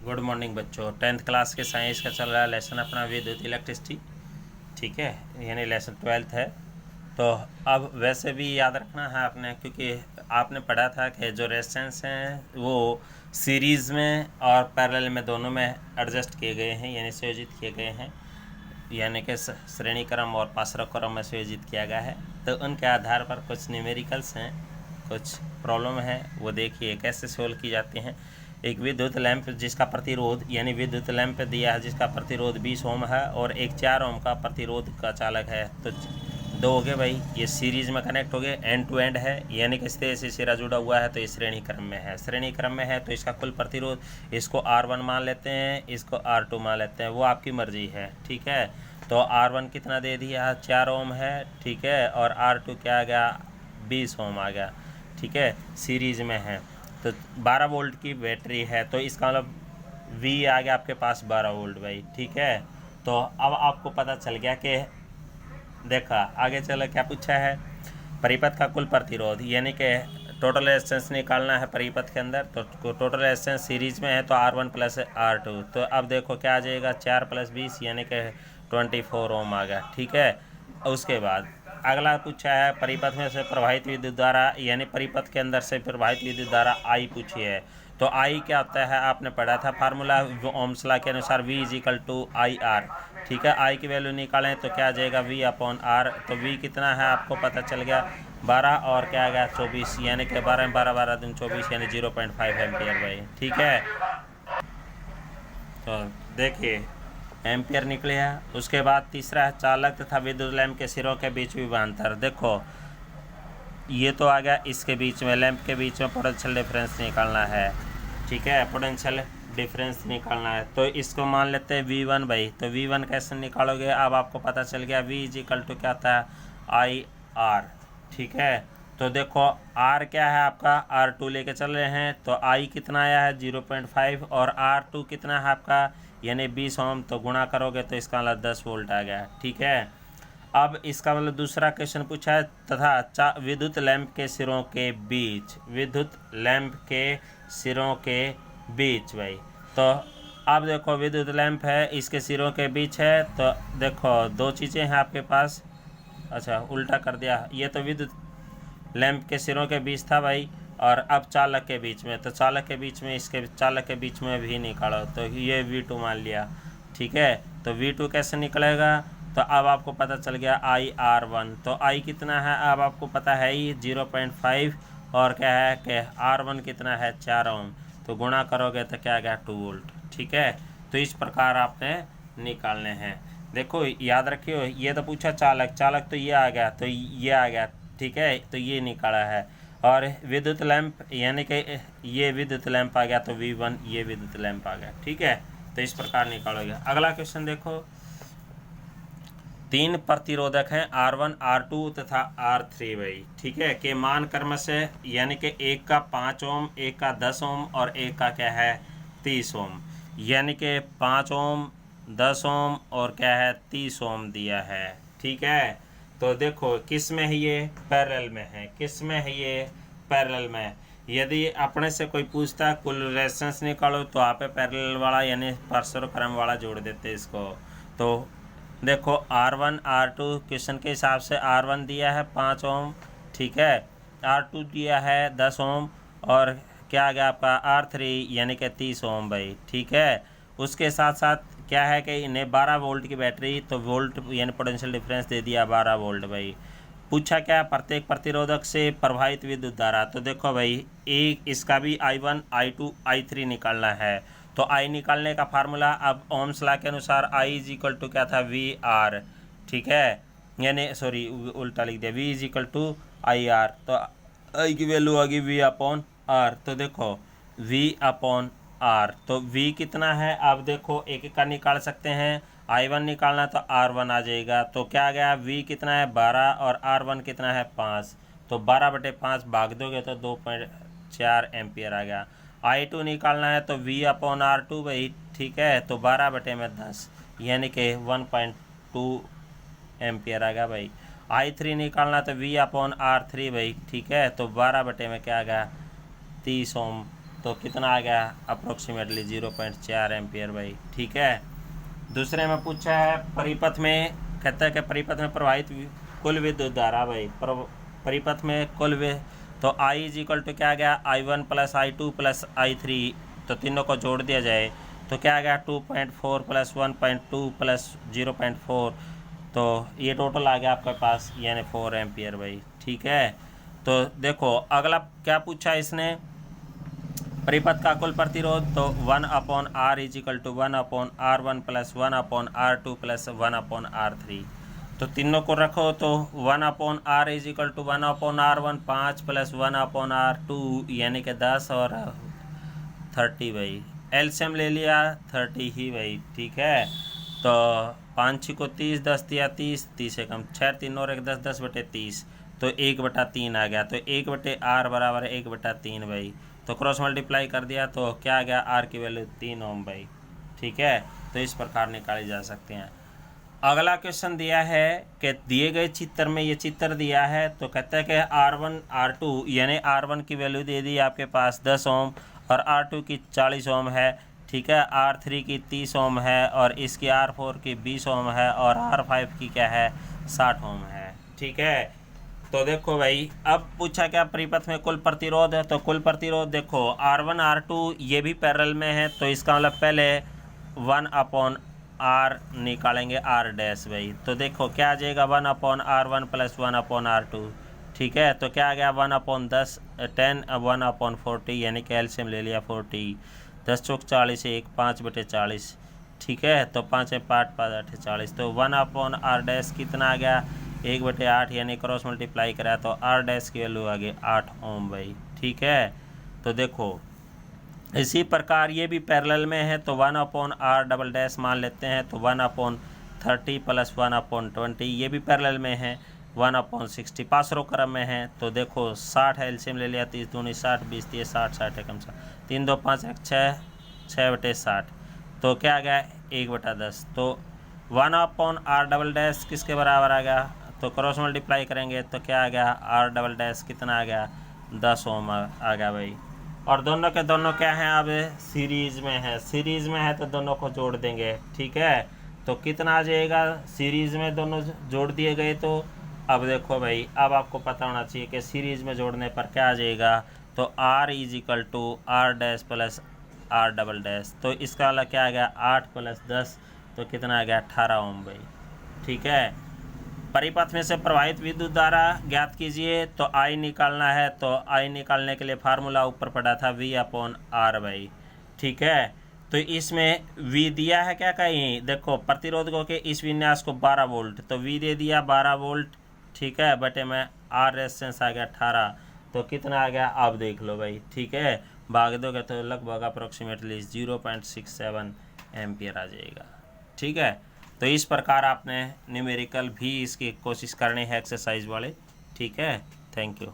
Good morning बच्चों। 10th class के science का चल रहा है लेसन अपना विद्युत इलेक्ट्रिसिटी। ठीक है, यानी लेसन 12th है। तो अब वैसे भी याद रखना है आपने, क्योंकि आपने पढ़ा था कि जो रेजिस्टेंस हैं वो सीरीज़ में और पैरेलल में दोनों में एडजस्ट किए गए हैं, यानी संयोजित किए गए हैं, यानी कि श्रेणी क्रम और पाशरक क्रम में संयोजित किया गया है। तो उनके आधार पर कुछ न्यूमेरिकल्स हैं, कुछ प्रॉब्लम है, वो देखिए कैसे सोल्व की जाती हैं। एक विद्युत लैंप जिसका प्रतिरोध, यानी विद्युत लैंप दिया है जिसका प्रतिरोध 20 ओम है और एक 4 ओम का प्रतिरोध का चालक है। तो दो हो गए भाई, ये सीरीज में कनेक्ट हो गए, एंड टू एंड है, यानी कि इस से सिरा जुड़ा हुआ है, तो ये श्रेणी क्रम में है। श्रेणी क्रम में है तो इसका कुल प्रतिरोध इसको R1 मान लेते हैं, इसको R2 मान लेते हैं, वो आपकी मर्जी है। ठीक है, तो R1 कितना दे दिया, 4 ओम है। ठीक है, और R2 क्या आ गया, 20 ओम आ गया। ठीक है, सीरीज में है तो 12 वोल्ट की बैटरी है, तो इसका मतलब V आ गया आपके पास 12 वोल्ट भाई। ठीक है, तो अब आपको पता चल गया कि देखा आगे चलो क्या पूछा है, परिपथ का कुल प्रतिरोध, यानी कि टोटल रेजिस्टेंस निकालना है परिपथ के अंदर। तो टोटल रेजिस्टेंस सीरीज में है तो R1 प्लस R2। तो अब देखो क्या आ जाएगा, 4 + 20 यानी कि 24 ओम आ गया। ठीक है, उसके बाद अगला पूछा है परिपथ में से प्रवाहित विद्युत धारा, यानी परिपथ के अंदर से प्रवाहित विद्युत धारा I पूछी है। तो I क्या होता है, आपने पढ़ा था फार्मूला ओम्स लॉ के अनुसार V = IR। ठीक है, I की वैल्यू निकालें तो क्या आ जाएगा, V/R। तो V कितना है आपको पता चल गया, 12 और क्या आ गया 24, यानी कि 12 में 12 12 दूनी 24, यानी 0.5 एम्पियर भाई। ठीक है, तो देखिए एम्पियर निकले है। उसके बाद तीसरा है चालक तथा विद्युत लैंप के सिरों के बीच विभवांतर। देखो ये तो आ गया, इसके बीच में लैंप के बीच में पोटेंशियल डिफरेंस निकालना है। ठीक है, पोटेंशियल डिफरेंस निकालना है, तो इसको मान लेते हैं V1 भाई। तो V1 कैसे निकालोगे, अब आपको पता चल गया, V = क्या होता है, IR। ठीक है, तो देखो R क्या है आपका, R2 लेके चल रहे हैं, तो I कितना आया है 0.5 और R2 कितना है आपका, यानी 20 ओम। तो गुणा करोगे तो इसका मतलब 10 वोल्ट आ गया। ठीक है, अब इसका मतलब दूसरा क्वेश्चन पूछा है, तथा विद्युत लैंप के सिरों के बीच, विद्युत लैंप के सिरों के बीच भाई। तो अब देखो विद्युत लैंप है, इसके सिरों के बीच है, तो देखो दो चीज़ें हैं आपके पास। अच्छा उल्टा कर दिया, ये तो विद्युत लैंप के सिरों के बीच था भाई, और अब चालक के बीच में, तो चालक के बीच में, इसके चालक के बीच में भी निकालो, तो ये V2 मान लिया। ठीक है, तो V2 कैसे निकलेगा, तो अब आपको पता चल गया IR1। तो I कितना है अब आपको पता है ही 0.5, और क्या है कि R1 कितना है 4 ओम। तो गुणा करोगे तो क्या आ गया 2 वोल्ट। ठीक है, तो इस प्रकार आपने निकालने हैं। देखो याद रखियो, ये तो पूछा चालक, चालक तो ये आ गया, तो ये आ गया। ठीक है, तो ये निकाला है। और विद्युत लैंप, यानी कि ये विद्युत लैंप आ गया, तो V1 ये विद्युत लैंप आ गया। ठीक है, तो इस प्रकार निकालोगे। अगला क्वेश्चन देखो, 3 प्रतिरोधक हैं R1 R2 तथा R3 भाई। ठीक है, के मान क्रम से, यानी कि एक का 5 ओम, एक का 10 ओम और एक का क्या है 30 ओम, यानी कि 5 ओम, 10 ओम और क्या है 30 ओम दिया है। ठीक है, तो देखो किस में है, ये पैरेलल में है। किस में है, ये पैरेलल में। यदि अपने से कोई पूछता कुल रेजिस्टेंस निकालो, तो आप पैरेलल वाला यानी पारस्परिक क्रम वाला जोड़ देते इसको। तो देखो R1 R2 क्वेश्चन के हिसाब से R1 दिया है 5 ओम। ठीक है, R2 दिया है 10 ओम, और क्या आ गया आपका R3 यानी कि 30 ओम भाई। ठीक है, उसके साथ साथ क्या है कि इन्हें 12 वोल्ट की बैटरी, तो वोल्ट यानी पोटेंशियल डिफरेंस दे दिया 12 वोल्ट भाई। पूछा क्या, प्रत्येक प्रतिरोधक से प्रवाहित विद्युत धारा। तो देखो भाई, एक इसका भी I1 I2 I3 निकालना है। तो I निकालने का फार्मूला, अब ओम्स लॉ के अनुसार I = क्या था, VR। ठीक है, यानी सॉरी उल्टा लिख दिया, V = IR। तो I की वैल्यू आ गई V/R। तो देखो V/R, तो V कितना है, अब देखो एक एक का निकाल सकते हैं। I1 निकालना तो R1 आ जाएगा, तो क्या आ गया, V कितना है 12 और R1 कितना है 5, तो 12/5 भाग दोगे तो 2.4 एम्पियर आ गया। I2 निकालना है तो V/R2 भाई। ठीक है, तो 12/10 यानी कि 1.2 एम्पियर आ गया भाई। I3 निकालना तो V/R3 भाई। ठीक है, तो 12 बटे में क्या आ गया 30 ओम तो कितना आ गया अप्रोक्सीमेटली 0.4 एम्पियर भाई। ठीक है, दूसरे में पूछा है परिपथ में, कहता है कि परिपथ में प्रवाहित कुल विद्युत धारा भाई, परिपथ में कुल तो I इज इक्वल टू क्या आ गया I1 plus I2 plus I3, तो तीनों को जोड़ दिया जाए तो क्या आ गया 2.4 प्लस 1.2 प्लस 0.4, तो ये टोटल आ गया आपके पास यानी 4 एम्पियर भाई। ठीक है, तो देखो अगला क्या पूछा इसने, परिपथ का कुल प्रतिरोध, तो 1/R is equal to 1/R1 plus 1/R2 plus 1/R3, तो तीनों को रखो तो 1/R is equal to 1/R1 5 plus 1/R2 यानी कि 10 और 30 भाई, एलसीएम ले लिया 30 ही भाई। ठीक है, तो 5 को 30, 10 दिया 30, 30 से कम 6 3 और 1 10, 10/30, तो 1/3 आ गया, तो 1/R बराबर 1/3 भाई, तो क्रॉस मल्टीप्लाई कर दिया तो क्या आ गया आर की वैल्यू 3 ओम भाई। ठीक है, तो इस प्रकार निकाले जा सकते हैं। अगला क्वेश्चन दिया है कि दिए गए चित्र में, ये चित्र दिया है तो कहता है कि R1 R2 यानी R1 की वैल्यू दे दी आपके पास 10 ओम और R2 की 40 ओम है। ठीक है, R3 की 30 ओम है और इसकी R4 की 20 ओम है और R5 की क्या है 60 ओम है। ठीक है, तो देखो भाई अब पूछा क्या परिपथ में कुल प्रतिरोध है, तो कुल प्रतिरोध देखो R1 R2 ये भी पैरेलल में है, तो इसका मतलब पहले 1/R निकालेंगे R डैश भाई, तो देखो क्या आ जाएगा 1/R1 प्लस 1/R2। ठीक है, तो क्या आ गया 1/10 10 1/40 यानी कि एलसीएम ले लिया 40, 10 चौक 40 1 5/40। ठीक है, तो 5 5 5 40, तो 1/R डैश कितना आ गया 1/8 यानी क्रॉस मल्टीप्लाई करा तो R डैश की वैल्यू आ गई 8 ओम भाई। ठीक है, तो देखो इसी प्रकार ये भी पैरेलल में है, तो 1/R डबल डैश मान लेते हैं, तो 1/30 प्लस 1/20 ये भी पैरेलल में है, 1/60 पासरो क्रम में है, तो देखो 60 एलसीएम ले लिया 30 दूनी 60 20 दिए 60 60 एकम 3 2 5 1 6 6/60, तो क्या आ गया 1/10, तो 1/R डबल डैश किसके बराबर आ गया, तो क्रॉस मल्टीप्लाई करेंगे तो क्या आ गया R डबल डैश कितना आ गया 10 ओम आ गया भाई। और दोनों के दोनों क्या हैं अब सीरीज में है, सीरीज में है तो दोनों को जोड़ देंगे। ठीक है, तो कितना आ जाएगा सीरीज में दोनों जोड़ दिए गए, तो अब देखो भाई अब आपको पता होना चाहिए कि सीरीज में जोड़ने पर क्या आ जाएगा, तो R is equal to R dash plus R double dash, तो इसका वाला क्या आ गया 8 प्लस 10, तो कितना आ गया 18 ओम भाई। ठीक है, परिपथ में से प्रवाहित विद्युत धारा ज्ञात कीजिए, तो I निकालना है, तो I निकालने के लिए फार्मूला ऊपर पड़ा था V/R भाई। ठीक है, तो इसमें V दिया है क्या कहीं, देखो प्रतिरोधकों के इस विन्यास को 12 वोल्ट, तो V दे दिया 12 वोल्ट। ठीक है, बटे में R रेजिस्टेंस आ गया 18, तो कितना आ गया आप देख लो भाई। ठीक है, भाग दोगे तो लगभग अप्रोक्सीमेटली 0.67 एम्पियर आ जाएगा। ठीक है, तो इस प्रकार आपने न्यूमेरिकल भी इसकी कोशिश करनी है एक्सरसाइज वाले। ठीक है, थैंक यू।